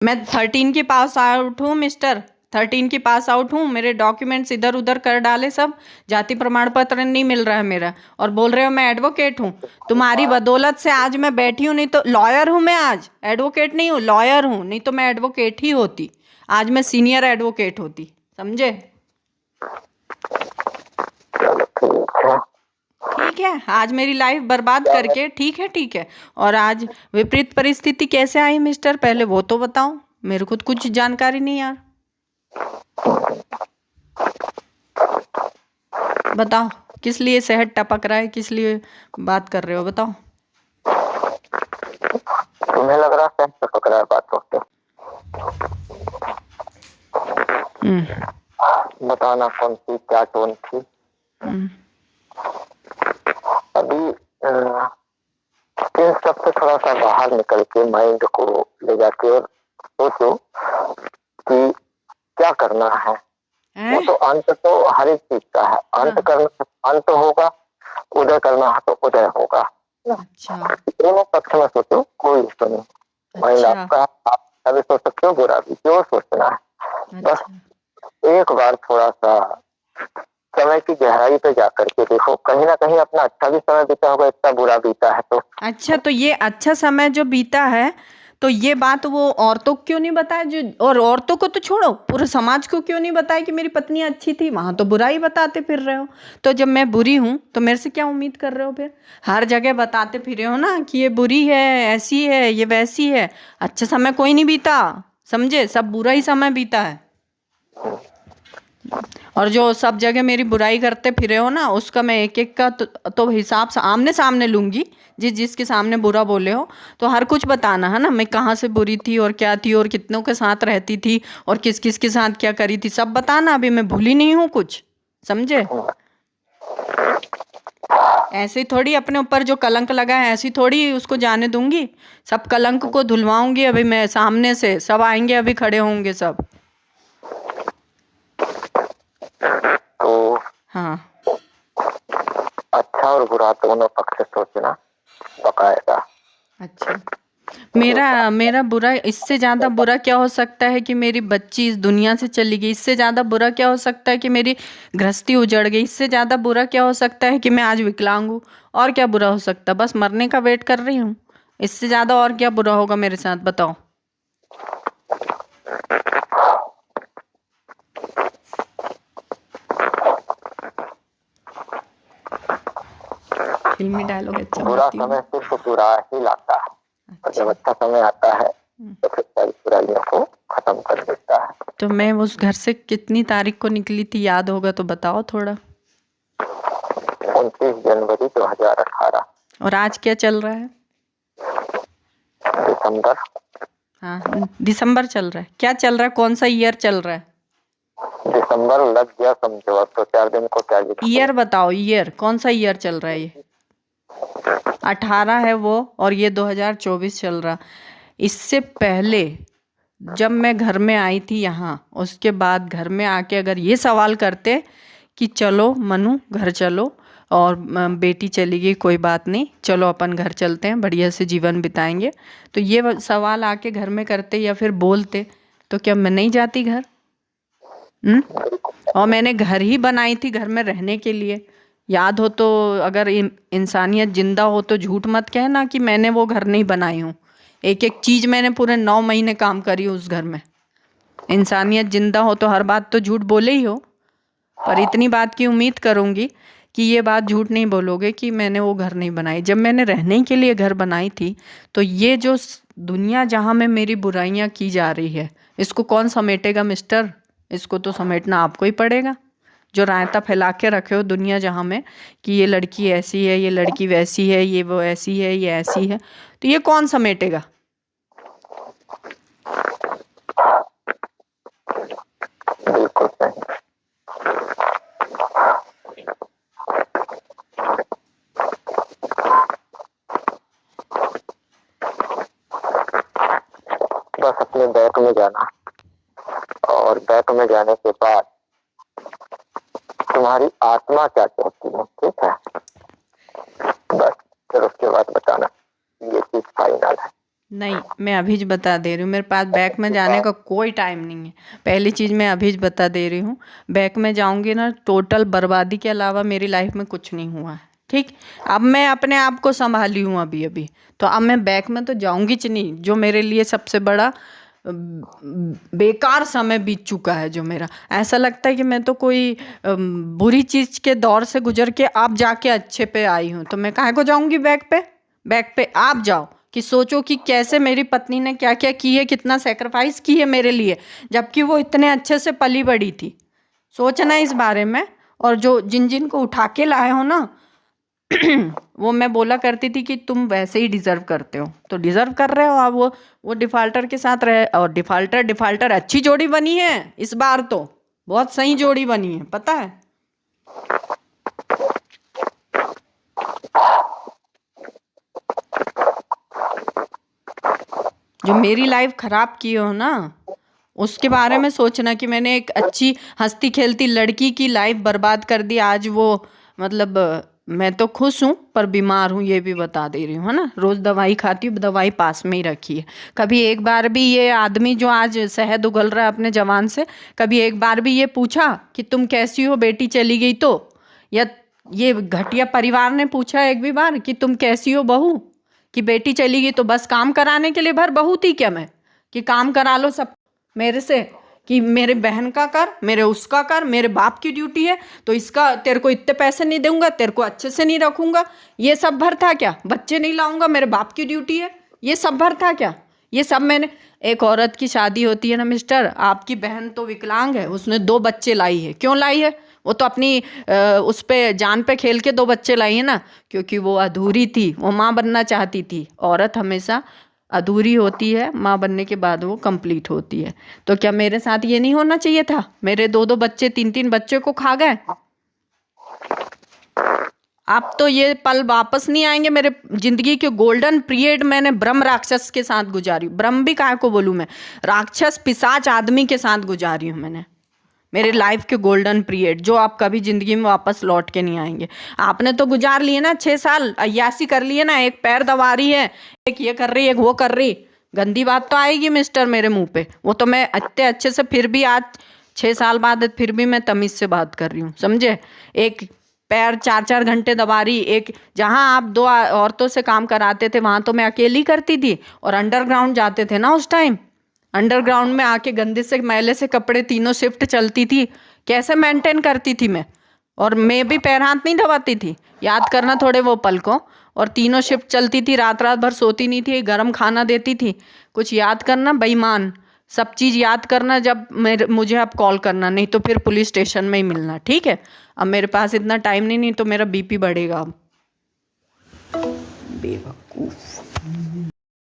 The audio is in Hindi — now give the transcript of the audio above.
मैं 13 की पास आउट हूँ मिस्टर, 13 की पास आउट हूँ। मेरे डॉक्यूमेंट्स इधर उधर कर डाले सब, जाति प्रमाण पत्र नहीं मिल रहा है मेरा, और बोल रहे हो मैं एडवोकेट हूँ। तुम्हारी बदौलत से आज मैं बैठी हूँ, नहीं तो लॉयर हूँ मैं, आज एडवोकेट नहीं हूँ, लॉयर हूँ, नहीं तो मैं एडवोकेट ही होती, आज मैं सीनियर एडवोकेट होती, समझे। ठीक है, आज मेरी लाइफ बर्बाद करके, ठीक है ठीक है। और आज विपरीत परिस्थिति कैसे आई मिस्टर, पहले वो तो बताओ, मेरे को तो कुछ जानकारी नहीं यार, बताओ किस लिए शहद टपक रहा है, किस लिए बात कर रहे हो, बताओ। तुम्हें लग रहा है टपक रहा है बातों से? बताना कौन सी क्या टोन थी? अभी इन सबसे थोड़ा सा बाहर निकल के माइंड को ले जाके और सोचो कि क्या करना है। वो तो अंत तो हर एक चीज का है, अंत करना अंत होगा, उदय करना है तो उदय होगा। अच्छा, दोनों पक्ष में सोचो, कोई इश्यू नहीं। माइंड आपका, आप अभी सोच सकते हो, बुरा भी जो सोचना है। बस एक बार थोड़ा सा समय की गहराई पे जाकर के देखो, कहीं ना कहीं अपना अच्छा भी समय बीता होगा, इतना बुरा बीता है तो। अच्छा, तो ये अच्छा समय जो बीता है, तो ये बात वो औरतों को क्यों नहीं बताया, जो, और औरतों को तो छोड़ो, पूरे समाज को क्यों नहीं बताया कि मेरी पत्नी अच्छी थी, वहां तो बुराई बताते फिर रहे हो। तो जब मैं बुरी हूं तो मेरे से क्या उम्मीद कर रहे हो फिर, हर जगह बताते फिर रहे हो ना कि ये बुरी है, ऐसी है, ये वैसी है। अच्छा समय कोई नहीं बीता, समझे, सब बुरा ही समय बीता है। और जो सब जगह मेरी बुराई करते फिरे हो ना, उसका मैं एक एक का तो हिसाब आमने सामने लूंगी, जिसके सामने बुरा बोले हो तो हर कुछ बताना है ना, मैं कहाँ से बुरी थी और क्या थी और कितनों के साथ रहती थी और किस किस के साथ क्या करी थी, सब बताना। अभी मैं भूली नहीं हूँ कुछ, समझे। ऐसे थोड़ी अपने ऊपर जो कलंक लगा है ऐसी थोड़ी उसको जाने दूंगी, सब कलंक को धुलवाऊंगी। अभी मैं सामने से सब आएंगे, अभी खड़े होंगे सब। तो हाँ, अच्छा और बुरा दोनों पक्ष से सोचना बकायदा। अच्छा, मेरा मेरा बुरा, इससे ज़्यादा बुरा क्या हो सकता है कि मेरी बच्ची इस दुनिया से चली गई, इससे ज़्यादा बुरा क्या हो सकता है कि मेरी गृहस्थी उजड़ गई, इससे ज़्यादा बुरा क्या हो सकता है कि मैं आज विकलांग हूँ, और क्या बुरा हो सकता है, बस मरने का वेट कर रही हूँ। इससे ज़्यादा और क्या बुरा होगा मेरे साथ, बताओ। फिल्मी डायलॉग अच्छा बुरा मारती हूँ। समय सिर्फ बुरा ही लाता है, और जब अच्छा समय आता है तो फिर सारी बुराइयों को खत्म कर देता है। तो मैं उस घर से कितनी तारीख को निकली थी, याद होगा तो बताओ थोड़ा। 29 जनवरी 2018। और आज क्या चल रहा है। दिसंबर। हाँ, दिसंबर चल रहा है, क्या चल रहा है, कौन सा ईयर चल रहा है। दिसंबर लग गया समझो, अब तो 4 दिन को क्या ईयर बताओ, ईयर कौन सा ईयर चल रहा है, ये 18 है वो, और ये 2024 चल रहा। इससे पहले जब मैं घर में आई थी यहाँ, उसके बाद घर में आके अगर ये सवाल करते कि चलो मनु घर चलो, और बेटी चली गई कोई बात नहीं, चलो अपन घर चलते हैं, बढ़िया से जीवन बिताएंगे, तो ये सवाल आके घर में करते या फिर बोलते, तो क्या मैं नहीं जाती घर। और मैंने घर ही बनाई थी घर में रहने के लिए, याद हो तो। अगर इंसानियत जिंदा हो तो झूठ मत कहना कि मैंने वो घर नहीं बनाई हूँ। एक एक चीज मैंने पूरे 9 महीने काम करी उस घर में। इंसानियत जिंदा हो तो हर बात तो झूठ बोले ही हो, पर इतनी बात की उम्मीद करूंगी कि ये बात झूठ नहीं बोलोगे कि मैंने वो घर नहीं बनाई। जब मैंने रहने के लिए घर बनाई थी, तो ये जो दुनिया जहाँ में मेरी बुराइयां की जा रही है, इसको कौन समेटेगा मिस्टर, इसको तो समेटना आपको ही पड़ेगा। जो रायता फैला के रखे हो दुनिया जहाँ में कि ये लड़की ऐसी है, ये लड़की वैसी है, ये वो ऐसी है, ये ऐसी है, तो ये कौन समेटेगा। बिल्कुल सही। बस अपने बैक में जाना, और बैक में जाने के बाद तुम्हारी आत्मा क्या कहती है, ठीक है, बस फिर उसके बाद बताना ये चीज फाइनल है। नहीं, मैं अभी ज बता दे रही हूँ, मेरे पास बैंक में जाने का कोई टाइम नहीं है। पहली चीज़ मैं अभी ज बता दे रही हूँ, बैंक में जाऊँगी ना टोटल बर्बादी के अलावा मेरी लाइफ में कुछ नहीं हुआ है, ठीक। अब मैं अपने आप को संभाली हूँ अभी अभी, तो अब मैं बैंक में तो जाऊँगी च नहीं। जो मेरे लिए सबसे बड़ा बेकार समय बीत चुका है, जो मेरा ऐसा लगता है कि मैं तो कोई बुरी चीज़ के दौर से गुजर के अब जाके अच्छे पे आई हूँ। तो मैं काहे को जाऊँगी बैक पे आप जाओ कि सोचो कि कैसे मेरी पत्नी ने क्या क्या की है, कितना सेक्रीफाइस की है मेरे लिए, जबकि वो इतने अच्छे से पली बड़ी थी। सोचना इस बारे में। और जो जिन जिन को उठा के लाए हो ना वो मैं बोला करती थी कि तुम वैसे ही डिजर्व करते हो, तो डिजर्व कर रहे हो आप। वो डिफाल्टर के साथ रहे, और डिफाल्टर अच्छी जोड़ी बनी है इस बार, तो बहुत सही जोड़ी बनी है, पता है। जो मेरी लाइफ खराब की हो ना, उसके बारे में सोचना कि मैंने एक अच्छी हंसती खेलती लड़की की लाइफ बर्बाद कर दी। आज वो मतलब मैं तो खुश हूँ पर बीमार हूँ, ये भी बता दे रही हूँ, है ना। रोज़ दवाई खाती हूँ, दवाई पास में ही रखी है। कभी एक बार भी ये आदमी जो आज शहद उगल रहा है अपने जवान से, कभी एक बार भी ये पूछा कि तुम कैसी हो, बेटी चली गई तो? या ये घटिया परिवार ने पूछा एक भी बार कि तुम कैसी हो बहू, कि बेटी चली गई तो बस काम कराने के लिए भर बहू थी क्या मैं, कि काम करा लो सब मेरे से, कि मेरे बहन का कर, मेरे उसका कर, मेरे बाप की ड्यूटी है तो इसका तेरे को इतने पैसे नहीं दूंगा, तेरे को अच्छे से नहीं रखूंगा, ये सब भर था क्या? बच्चे नहीं लाऊंगा, मेरे बाप की ड्यूटी है, ये सब भर था क्या? ये सब मैंने। एक औरत की शादी होती है ना मिस्टर, आपकी बहन तो विकलांग है, उसने 2 बच्चे लाई है। क्यों लाई है? वो तो अपनी उस पे जान पे खेल के 2 बच्चे लाई है ना, क्योंकि वो अधूरी थी, वो माँ बनना चाहती थी। औरत हमेशा अधूरी होती है, माँ बनने के बाद वो कंप्लीट होती है। तो क्या मेरे साथ ये नहीं होना चाहिए था? मेरे 2-2 बच्चे 3-3 बच्चे को खा गए। अब तो ये पल वापस नहीं आएंगे। मेरे जिंदगी के गोल्डन पीरियड मैंने ब्रह्म राक्षस के साथ गुजारी, ब्रह्म भी काहे को बोलूँ मैं, राक्षस पिशाच आदमी के साथ गुजारी हूँ मैंने मेरे लाइफ के गोल्डन पीरियड, जो आप कभी जिंदगी में वापस लौट के नहीं आएंगे। आपने तो गुजार लिए ना 6 साल, अय्यासी कर लिए ना, एक पैर दबा रही है, एक ये कर रही, एक वो कर रही। गंदी बात तो आएगी मिस्टर मेरे मुंह पे, वो तो मैं इतने अच्छे से, फिर भी आज 6 साल बाद फिर भी मैं तमीज से बात कर रही हूँ, समझे। एक पैर 4-4 घंटे दबा रही, एक जहाँ आप 2 औरतों से काम कराते थे वहाँ तो मैं अकेली करती थी, और अंडरग्राउंड जाते थे ना उस टाइम, अंडरग्राउंड में आके गंदे से मैले से कपड़े, तीनों शिफ्ट चलती थी, कैसे मेंटेन करती थी मैं। और मैं भी पैर हाथ नहीं दबाती थी, याद करना थोड़े वो पल को। और तीनों शिफ्ट चलती थी, रात रात भर सोती नहीं थी, गरम खाना देती थी, कुछ याद करना बेईमान, सब चीज़ याद करना। जब मुझे आप कॉल करना, नहीं तो फिर पुलिस स्टेशन में ही मिलना, ठीक है। अब मेरे पास इतना टाइम नहीं तो मेरा बीपी बढ़ेगा अब। बेवकूफ़।